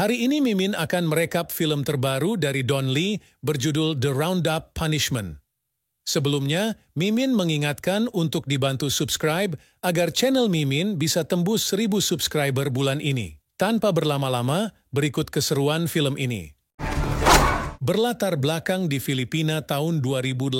Hari ini Mimin akan merekap film terbaru dari Don Lee berjudul The Roundup Punishment. Sebelumnya, Mimin mengingatkan untuk dibantu subscribe agar channel Mimin bisa tembus 1000 subscriber bulan ini. Tanpa berlama-lama, berikut keseruan film ini. Berlatar belakang di Filipina tahun 2018.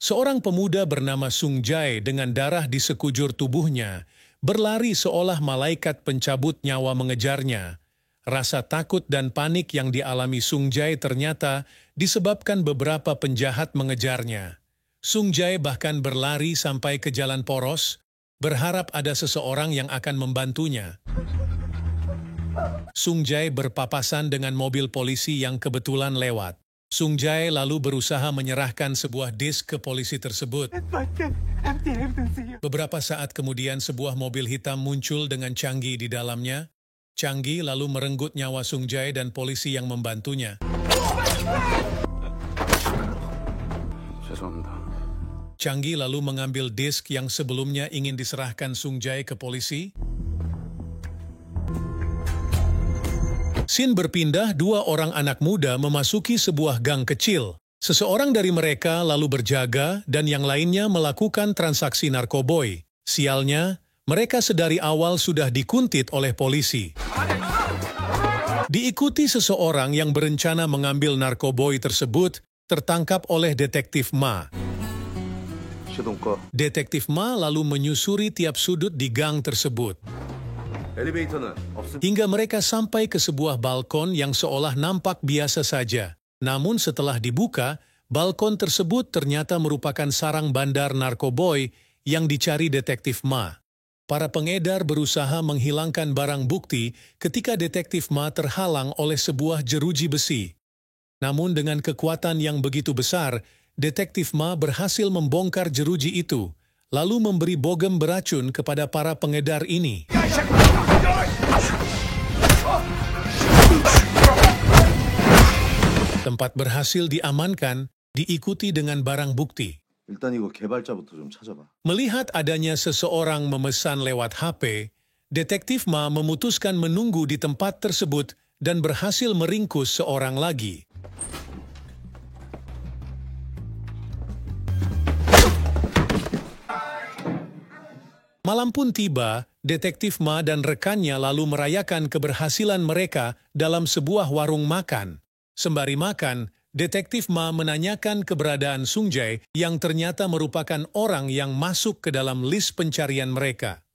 Seorang pemuda bernama Sung Jae dengan darah di sekujur tubuhnya berlari seolah malaikat pencabut nyawa mengejarnya. Rasa takut dan panik yang dialami Sung Jae ternyata disebabkan beberapa penjahat mengejarnya. Sung Jae bahkan berlari sampai ke jalan poros, berharap ada seseorang yang akan membantunya. Sung Jae berpapasan dengan mobil polisi yang kebetulan lewat. Sung Jae lalu berusaha menyerahkan sebuah disk ke polisi tersebut. Beberapa saat kemudian sebuah mobil hitam muncul dengan Changi di dalamnya. Changi lalu merenggut nyawa Sung Jae dan polisi yang membantunya. Changi lalu mengambil disk yang sebelumnya ingin diserahkan Sung Jae ke polisi. Scene berpindah, dua orang anak muda memasuki sebuah gang kecil. Seseorang dari mereka lalu berjaga dan yang lainnya melakukan transaksi narkoboy. Sialnya, mereka sedari awal sudah dikuntit oleh polisi. Diikuti seseorang yang berencana mengambil narkoboy tersebut, tertangkap oleh Detektif Ma. Detektif Ma lalu menyusuri tiap sudut di gang tersebut. Hingga mereka sampai ke sebuah balkon yang seolah nampak biasa saja. Namun setelah dibuka, balkon tersebut ternyata merupakan sarang bandar narkoboy yang dicari Detektif Ma. Para pengedar berusaha menghilangkan barang bukti ketika Detektif Ma terhalang oleh sebuah jeruji besi. Namun dengan kekuatan yang begitu besar, Detektif Ma berhasil membongkar jeruji itu, lalu memberi bogem beracun kepada para pengedar ini. Tempat berhasil diamankan, diikuti dengan barang bukti. Melihat adanya seseorang memesan lewat HP, Detektif Ma memutuskan menunggu di tempat tersebut dan berhasil meringkus seorang lagi. Malam pun tiba, Detektif Ma dan rekannya lalu merayakan keberhasilan mereka dalam sebuah warung makan. Sembari makan, Detektif Ma menanyakan keberadaan Sung Jae yang ternyata merupakan orang yang masuk ke dalam list pencarian mereka.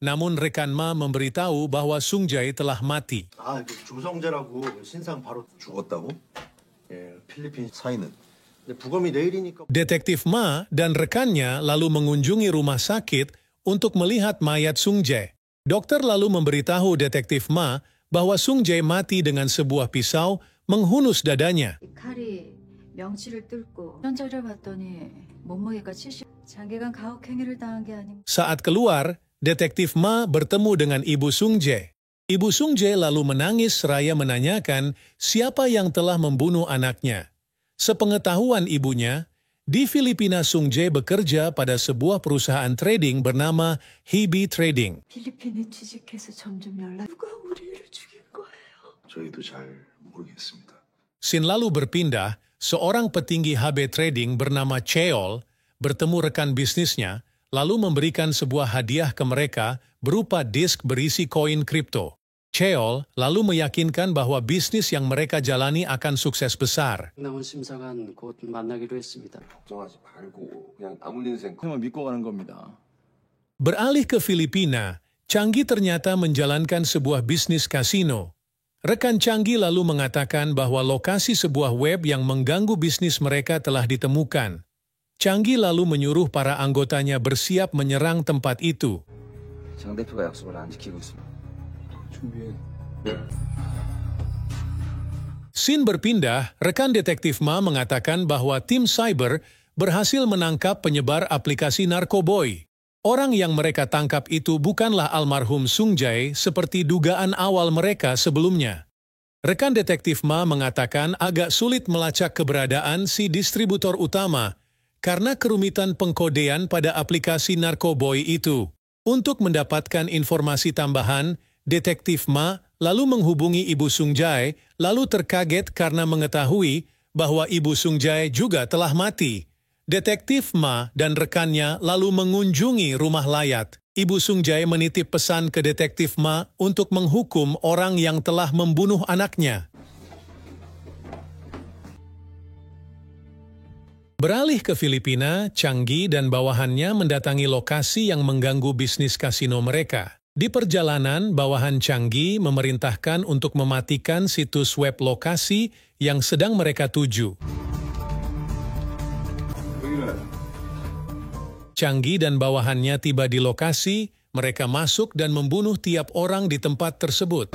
Namun rekan Ma memberitahu bahwa Sung Jae telah mati. Detektif Ma dan rekannya lalu mengunjungi rumah sakit untuk melihat mayat Sung Jae. Dokter lalu memberitahu Detektif Ma bahwa Sung Jae mati dengan sebuah pisau menghunus dadanya. Saat keluar, Detektif Ma bertemu dengan ibu Sung Jae. Ibu Sung Jae lalu menangis seraya menanyakan siapa yang telah membunuh anaknya. Sepengetahuan ibunya, di Filipina Sung Jae bekerja pada sebuah perusahaan trading bernama Hebe Trading. Scene lalu berpindah, seorang petinggi HB Trading bernama Cheol bertemu rekan bisnisnya, lalu memberikan sebuah hadiah ke mereka berupa disk berisi koin kripto. Cheol lalu meyakinkan bahwa bisnis yang mereka jalani akan sukses besar. Beralih ke Filipina, Changi ternyata menjalankan sebuah bisnis kasino. Rekan Changi lalu mengatakan bahwa lokasi sebuah web yang mengganggu bisnis mereka telah ditemukan. Changi lalu menyuruh para anggotanya bersiap menyerang tempat itu. Scene berpindah, rekan Detektif Ma mengatakan bahwa tim cyber berhasil menangkap penyebar aplikasi narkoboy. Orang yang mereka tangkap itu bukanlah almarhum Sung Jae seperti dugaan awal mereka sebelumnya. Rekan Detektif Ma mengatakan agak sulit melacak keberadaan si distributor utama karena kerumitan pengkodean pada aplikasi narkoboy itu. Untuk mendapatkan informasi tambahan, Detektif Ma lalu menghubungi Ibu Sung-jae, lalu terkaget karena mengetahui bahwa Ibu Sung-jae juga telah mati. Detektif Ma dan rekannya lalu mengunjungi rumah layat. Ibu Sung-jae menitip pesan ke Detektif Ma untuk menghukum orang yang telah membunuh anaknya. Beralih ke Filipina, Changi dan bawahannya mendatangi lokasi yang mengganggu bisnis kasino mereka. Di perjalanan, bawahan Changi memerintahkan untuk mematikan situs web lokasi yang sedang mereka tuju. Changi dan bawahannya tiba di lokasi, mereka masuk dan membunuh tiap orang di tempat tersebut.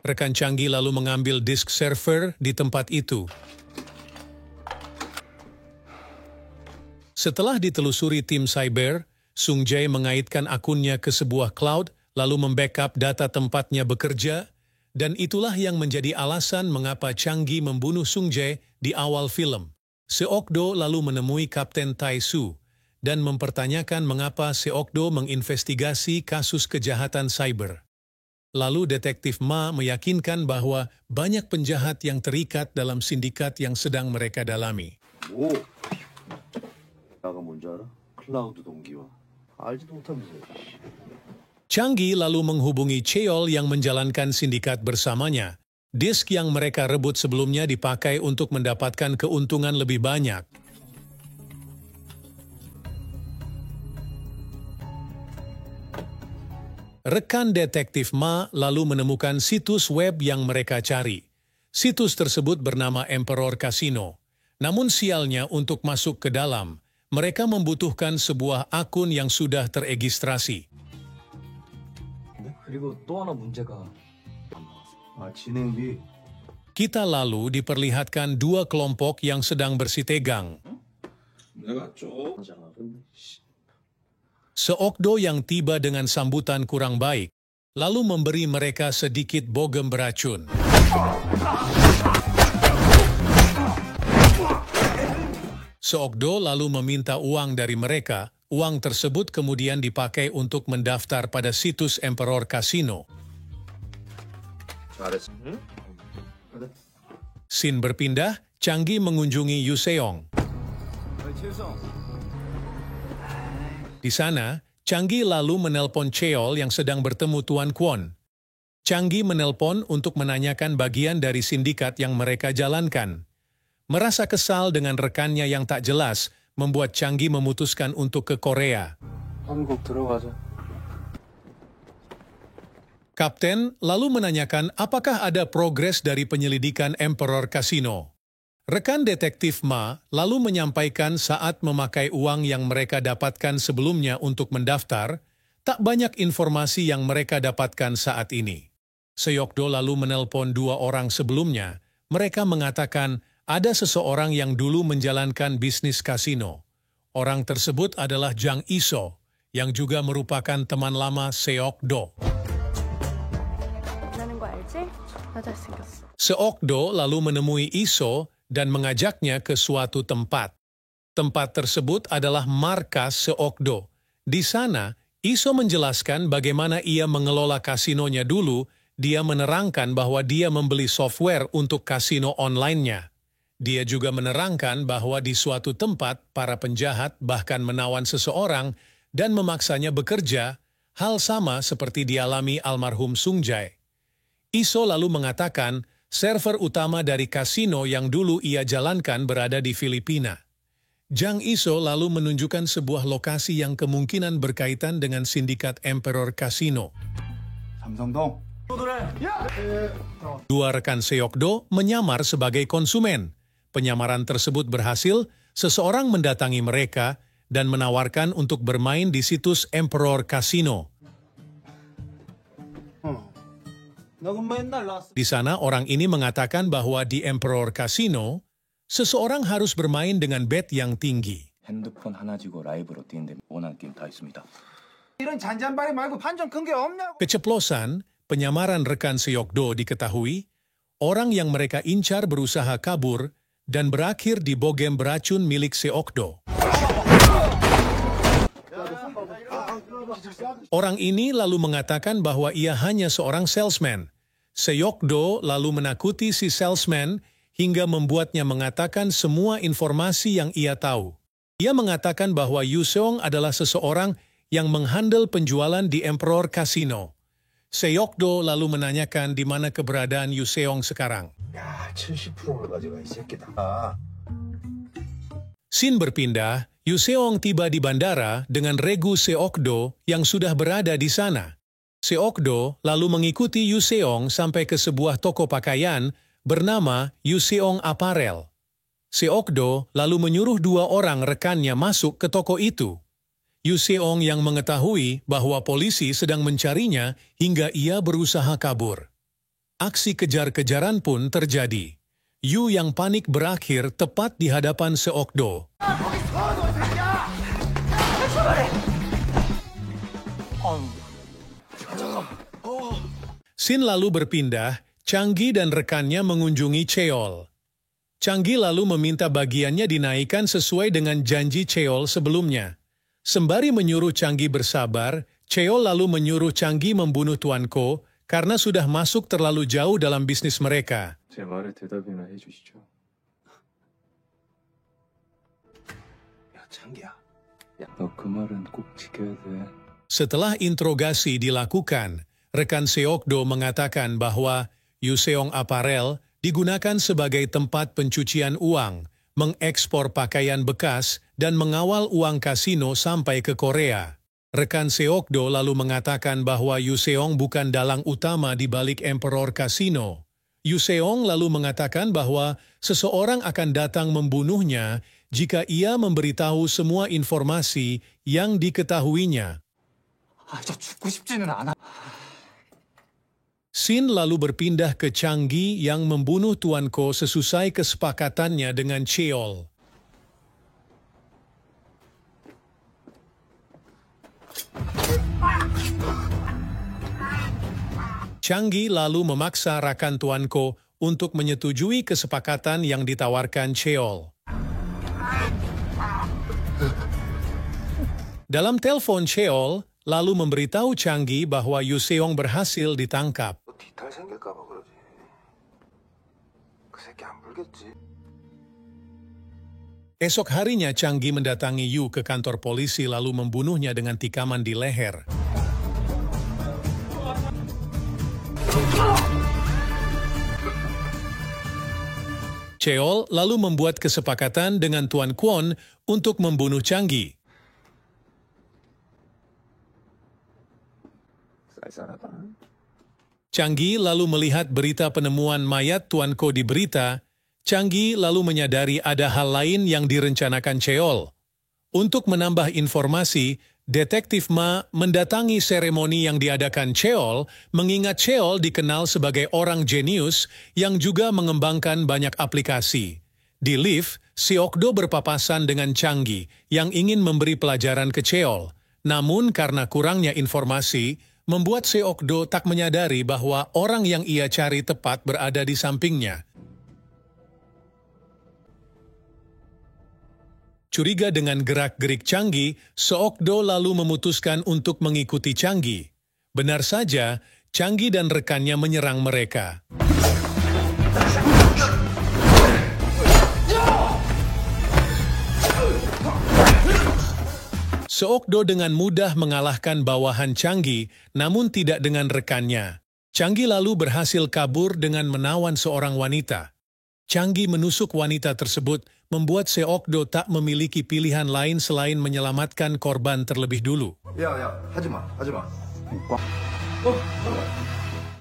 Rekan Changi lalu mengambil disk server di tempat itu. Setelah ditelusuri tim cyber, Sung-jae mengaitkan akunnya ke sebuah cloud, lalu membackup data tempatnya bekerja, dan itulah yang menjadi alasan mengapa Changi membunuh Sung-jae di awal film. Seok-do lalu menemui Kapten Tai-su dan mempertanyakan mengapa Seok-do menginvestigasi kasus kejahatan cyber. Lalu Detektif Ma meyakinkan bahwa banyak penjahat yang terikat dalam sindikat yang sedang mereka dalami. 오, 나가 뭔지 알아? 클라우드 동기화. 알지도 못하면서. Changi lalu menghubungi Cheol yang menjalankan sindikat bersamanya. Disk yang mereka rebut sebelumnya dipakai untuk mendapatkan keuntungan lebih banyak. Rekan Detektif Ma lalu menemukan situs web yang mereka cari. Situs tersebut bernama Emperor Casino. Namun sialnya untuk masuk ke dalam, mereka membutuhkan sebuah akun yang sudah teregistrasi. 그리고 또 하나 문제가 진행비. Kita lalu diperlihatkan dua kelompok yang sedang bersitegang. 내가 좀. Seok-do yang tiba dengan sambutan kurang baik, lalu memberi mereka sedikit bogem beracun. Seok-do lalu meminta uang dari mereka. Uang tersebut kemudian dipakai untuk mendaftar pada situs Emperor Casino. Scene berpindah, Changi mengunjungi Yuseong. Di sana, Changi lalu menelpon Cheol yang sedang bertemu Tuan Kwon. Changi menelpon untuk menanyakan bagian dari sindikat yang mereka jalankan. Merasa kesal dengan rekannya yang tak jelas, membuat Changi memutuskan untuk ke Korea. 한국 들어가자. Kapten lalu menanyakan apakah ada progres dari penyelidikan Emperor Casino. Rekan Detektif Ma lalu menyampaikan saat memakai uang yang mereka dapatkan sebelumnya untuk mendaftar, tak banyak informasi yang mereka dapatkan saat ini. Seok-do lalu menelpon dua orang sebelumnya. Mereka mengatakan ada seseorang yang dulu menjalankan bisnis kasino. Orang tersebut adalah Jang Iso, yang juga merupakan teman lama Seok-do. Seok-do lalu menemui Iso dan mengajaknya ke suatu tempat. Tempat tersebut adalah markas Seok-do. Di sana, Iso menjelaskan bagaimana ia mengelola kasinonya dulu. Dia menerangkan bahwa dia membeli software untuk kasino online-nya. Dia juga menerangkan bahwa di suatu tempat, para penjahat bahkan menawan seseorang dan memaksanya bekerja, hal sama seperti dialami almarhum Sung-jae. Iso lalu mengatakan, server utama dari kasino yang dulu ia jalankan berada di Filipina. Jang Iso lalu menunjukkan sebuah lokasi yang kemungkinan berkaitan dengan sindikat Emperor Casino. 삼성동. Dua rekan Seok-do menyamar sebagai konsumen. Penyamaran tersebut berhasil, seseorang mendatangi mereka dan menawarkan untuk bermain di situs Emperor Casino. Di sana orang ini mengatakan bahwa di Emperor Casino, seseorang harus bermain dengan bet yang tinggi. 핸드폰 하나 쥐고 라이브로 뛰는데 원하는 게임 다 있습니다. 이런 잔잔바리 말고 반전 큰 게 없냐고. Keceplosan, penyamaran rekan Seok-do diketahui, orang yang mereka incar berusaha kabur dan berakhir di bogem beracun milik Seokdo. Orang ini lalu mengatakan bahwa ia hanya seorang salesman. Seokdo lalu menakuti si salesman hingga membuatnya mengatakan semua informasi yang ia tahu. Ia mengatakan bahwa Yu Seong adalah seseorang yang menghandle penjualan di Emperor Casino. Seokdo lalu menanyakan di mana keberadaan Yu Seong sekarang. 야, 70%를 가져가 이 새끼다. Scene berpindah, Yu Seong tiba di bandara dengan regu Seokdo yang sudah berada di sana. Seokdo lalu mengikuti Yu Seong sampai ke sebuah toko pakaian bernama Yu Seong Apparel. Seokdo lalu menyuruh 2 orang rekannya masuk ke toko itu. Yu Seong yang mengetahui bahwa polisi sedang mencarinya hingga ia berusaha kabur. Aksi kejar-kejaran pun terjadi. Yu yang panik berakhir tepat di hadapan Seokdo. Scene lalu berpindah, Changgi dan rekannya mengunjungi Cheol. Changgi lalu meminta bagiannya dinaikkan sesuai dengan janji Cheol sebelumnya. Sembari menyuruh Changgi bersabar, Cheol lalu menyuruh Changgi membunuh Tuan Ko karena sudah masuk terlalu jauh dalam bisnis mereka. 제 말에 대답이나 해주시죠. 야, 창기야. 너 그 말은 꼭 지켜야 돼. Setelah interogasi dilakukan, rekan Seokdo mengatakan bahwa Yu Seong Apparel digunakan sebagai tempat pencucian uang, mengekspor pakaian bekas, dan mengawal uang kasino sampai ke Korea. Rekan Seokdo lalu mengatakan bahwa Yu Seong bukan dalang utama di balik Emperor Casino. Yu Seong lalu mengatakan bahwa seseorang akan datang membunuhnya jika ia memberitahu semua informasi yang diketahuinya. 저 죽고 싶지는 않아. Scene lalu berpindah ke Changgi yang membunuh Tuan Ko sesusai kesepakatannya dengan Cheol. Changgi lalu memaksa rakan Tuan Ko untuk menyetujui kesepakatan yang ditawarkan Cheol. Dalam telepon Cheol lalu memberitahu Changgi bahwa Yu Seong berhasil ditangkap. 뒤탈 생길까 봐 그러지. 그 새끼 안 불겠지. Esok harinya Changgi mendatangi Yu ke kantor polisi lalu membunuhnya dengan tikaman di leher. Cheol lalu membuat kesepakatan dengan Tuan Kwon untuk membunuh Changgi. 쌀쌀하다. Changgi lalu melihat berita penemuan mayat Tuan Ko di berita. Changgi lalu menyadari ada hal lain yang direncanakan Cheol. Untuk menambah informasi, Detektif Ma mendatangi seremoni yang diadakan Cheol, mengingat Cheol dikenal sebagai orang jenius yang juga mengembangkan banyak aplikasi. Di lift, Seokdo berpapasan dengan Changgi yang ingin memberi pelajaran ke Cheol. Namun karena kurangnya informasi, membuat Seokdo tak menyadari bahwa orang yang ia cari tepat berada di sampingnya. Curiga dengan gerak-gerik Changgi, Seokdo lalu memutuskan untuk mengikuti Changgi. Benar saja, Changgi dan rekannya menyerang mereka. Seokdo dengan mudah mengalahkan bawahan Changgi, namun tidak dengan rekannya. Changgi lalu berhasil kabur dengan menawan seorang wanita. Changgi menusuk wanita tersebut, membuat Seokdo tak memiliki pilihan lain selain menyelamatkan korban terlebih dulu. 야, 하지마.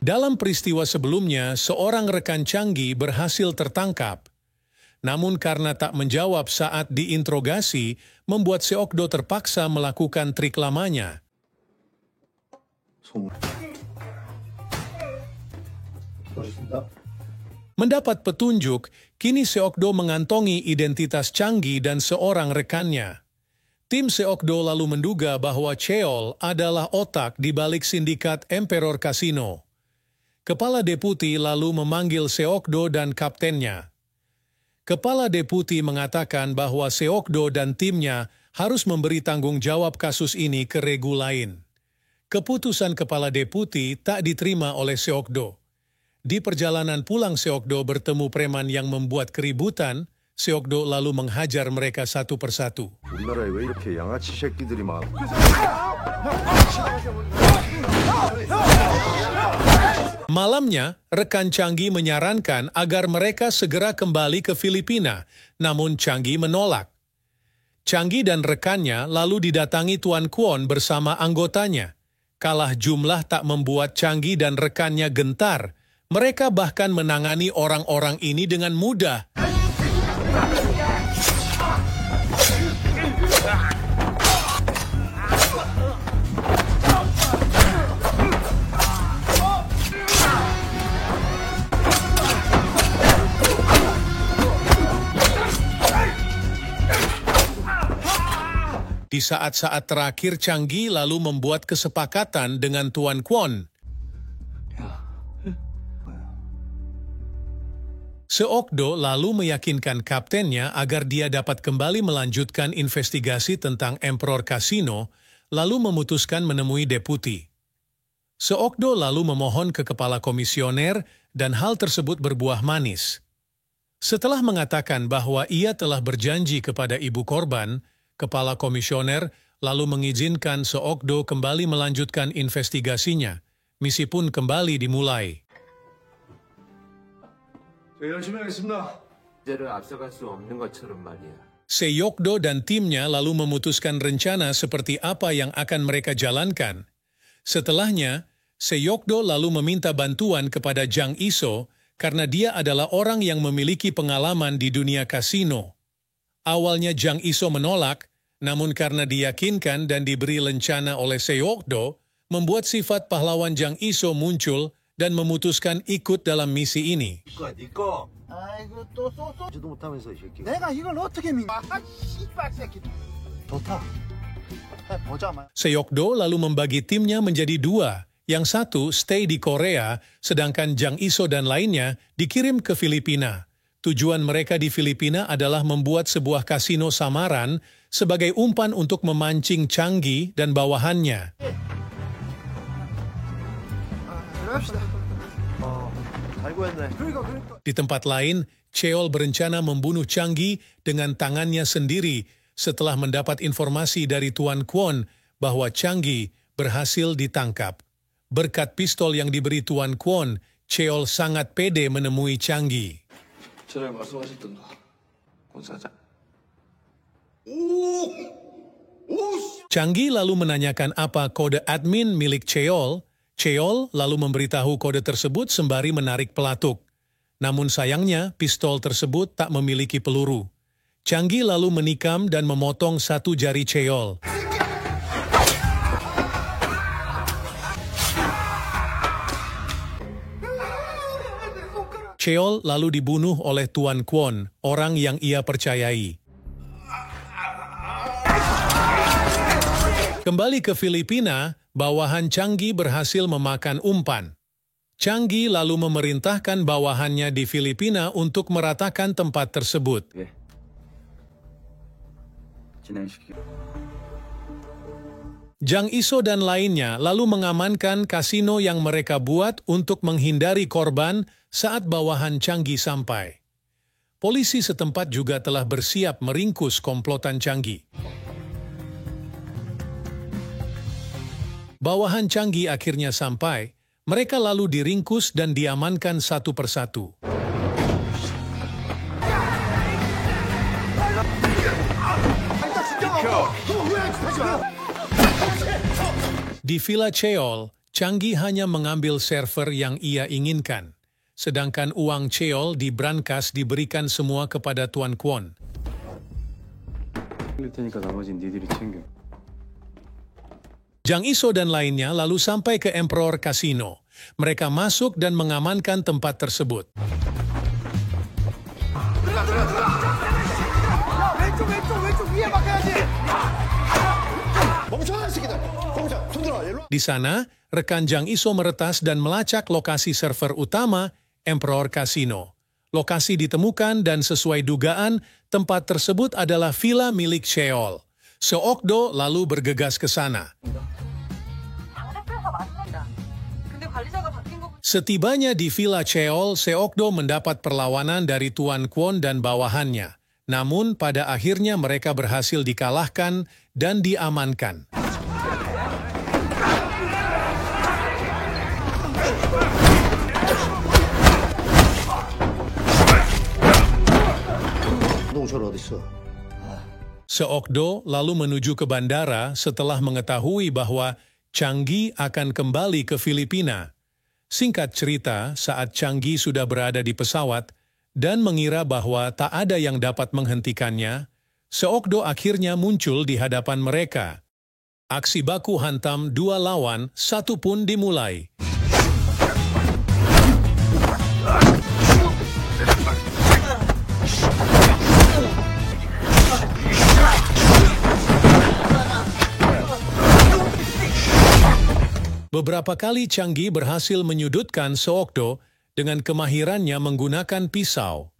Dalam peristiwa sebelumnya, seorang rekan Changgi berhasil tertangkap. Namun karena tak menjawab saat diinterogasi, membuat Seokdo terpaksa melakukan trik lamanya. Mendapat petunjuk, kini Seokdo mengantongi identitas Changgi dan seorang rekannya. Tim Seokdo lalu menduga bahwa Cheol adalah otak di balik sindikat Emperor Casino. Kepala deputi lalu memanggil Seokdo dan kaptennya. Kepala deputi mengatakan bahwa Seokdo dan timnya harus memberi tanggung jawab kasus ini ke regu lain. Keputusan kepala deputi tak diterima oleh Seokdo. Di perjalanan pulang Seokdo bertemu preman yang membuat keributan, Seokdo lalu menghajar mereka satu persatu. 우리나라에 왜 이렇게 양아치 새끼들이 많아? Malamnya, rekan Changi menyarankan agar mereka segera kembali ke Filipina, namun Changi menolak. Changi dan rekannya lalu didatangi Tuan Kwon bersama anggotanya. Kalah jumlah tak membuat Changi dan rekannya gentar. Mereka bahkan menangani orang-orang ini dengan mudah. Di saat-saat terakhir, Changi lalu membuat kesepakatan dengan Tuan Kwon. Seokdo lalu meyakinkan kaptennya agar dia dapat kembali melanjutkan investigasi tentang Emperor Casino, lalu memutuskan menemui deputi. Seokdo lalu memohon ke kepala komisioner dan hal tersebut berbuah manis. Setelah mengatakan bahwa ia telah berjanji kepada ibu korban, kepala komisioner lalu mengizinkan Seokdo kembali melanjutkan investigasinya. Misi pun kembali dimulai. 열심히 하겠습니다. 문제를 앞서갈 수 없는 것처럼 말이야. Seokdo dan timnya lalu memutuskan rencana seperti apa yang akan mereka jalankan. Setelahnya, Seokdo lalu meminta bantuan kepada Jang Iso karena dia adalah orang yang memiliki pengalaman di dunia kasino. Awalnya Jang Iso menolak, namun karena diyakinkan dan diberi lencana oleh Seokdo, membuat sifat pahlawan Jang Iso muncul dan memutuskan ikut dalam misi ini. 니꺼. 아이고 또 쏘지도 못하면서 이 새끼. 내가 이걸 어떻게 믿? 아 씨발 새끼. 좋다. 보자 말. Seokdo lalu membagi timnya menjadi dua. Yang satu stay di Korea, sedangkan Jang Iso dan lainnya dikirim ke Filipina. Tujuan mereka di Filipina adalah membuat sebuah kasino samaran sebagai umpan untuk memancing Changi dan bawahannya. Di tempat lain, Cheol berencana membunuh Changi dengan tangannya sendiri setelah mendapat informasi dari Tuan Kwon bahwa Changi berhasil ditangkap. Berkat pistol yang diberi Tuan Kwon, Cheol sangat pede menemui Changi. 전에 말씀하셨던 공사장. Changi lalu menanyakan apa kode admin milik Cheol. Cheol lalu memberitahu kode tersebut sembari menarik pelatuk. Namun sayangnya, pistol tersebut tak memiliki peluru. Changi lalu menikam dan memotong satu jari Cheol. Cheol lalu dibunuh oleh Tuan Kwon, orang yang ia percayai. Kembali ke Filipina, bawahan Changi berhasil memakan umpan. Changi lalu memerintahkan bawahannya di Filipina untuk meratakan tempat tersebut. Jang Iso dan lainnya lalu mengamankan kasino yang mereka buat untuk menghindari korban saat bawahan Changi sampai. Polisi setempat juga telah bersiap meringkus komplotan Changi. Bawahan Changi akhirnya sampai, mereka lalu diringkus dan diamankan satu persatu. Di Villa Cheol, Changi hanya mengambil server yang ia inginkan, sedangkan uang Cheol di brankas diberikan semua kepada Tuan Kwon. Jang Iso dan lainnya lalu sampai ke Emperor Casino. Mereka masuk dan mengamankan tempat tersebut. Di sana, rekan Jang Iso meretas dan melacak lokasi server utama Emperor Casino. Lokasi ditemukan dan sesuai dugaan, tempat tersebut adalah villa milik Cheol. Seokdo lalu bergegas ke sana. Setibanya di Villa Cheol, Seokdo mendapat perlawanan dari Tuan Kwon dan bawahannya. Namun pada akhirnya mereka berhasil dikalahkan dan diamankan. Seokdo lalu menuju ke bandara setelah mengetahui bahwa Changi akan kembali ke Filipina. Singkat cerita, saat Changi sudah berada di pesawat dan mengira bahwa tak ada yang dapat menghentikannya, Seokdo akhirnya muncul di hadapan mereka. Aksi baku hantam 2 lawan 1 pun dimulai. Beberapa kali Changi berhasil menyudutkan Seokdo dengan kemahirannya menggunakan pisau.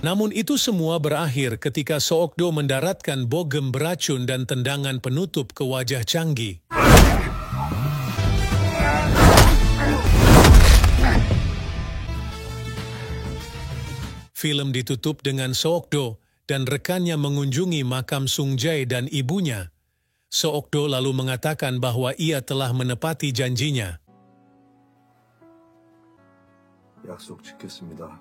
Namun itu semua berakhir ketika Seokdo mendaratkan bogem beracun dan tendangan penutup ke wajah Changi. Film ditutup dengan Seokdo dan rekannya mengunjungi makam Sung Jae dan ibunya. Seokdo lalu mengatakan bahwa ia telah menepati janjinya. 약속 지켰습니다.